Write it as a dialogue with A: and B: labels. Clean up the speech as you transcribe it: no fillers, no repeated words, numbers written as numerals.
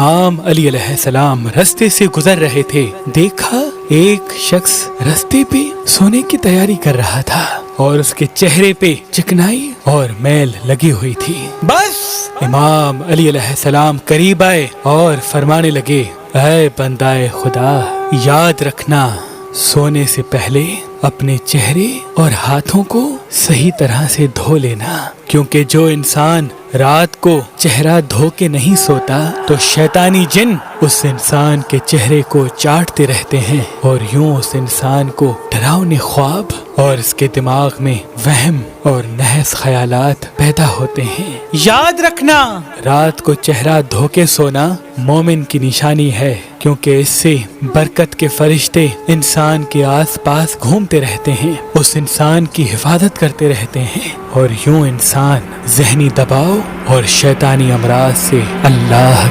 A: امام علی علیہ السلام رستے سے گزر رہے تھے، دیکھا ایک شخص رستے پہ سونے کی تیاری کر رہا تھا اور اس کے چہرے پہ چکنائی اور میل لگی ہوئی تھی۔ بس امام علی علیہ السلام قریب آئے اور فرمانے لگے، اے بندہ خدا، یاد رکھنا سونے سے پہلے اپنے چہرے اور ہاتھوں کو صحیح طرح سے دھو لینا، کیونکہ جو انسان رات کو چہرہ دھو کے نہیں سوتا تو شیطانی جن اس انسان کے چہرے کو چاٹتے رہتے ہیں اور یوں اس انسان کو ڈراؤنے خواب اور اس کے دماغ میں وہم اور نحس خیالات پیدا ہوتے ہیں۔ یاد رکھنا رات کو چہرہ دھو کے سونا مومن کی نشانی ہے، کیونکہ اس سے برکت کے فرشتے انسان کے آس پاس گھومتے رہتے ہیں، اس انسان کی حفاظت کرتے رہتے ہیں اور یوں انسان ذہنی دباؤ اور شیطانی امراض سے اللہ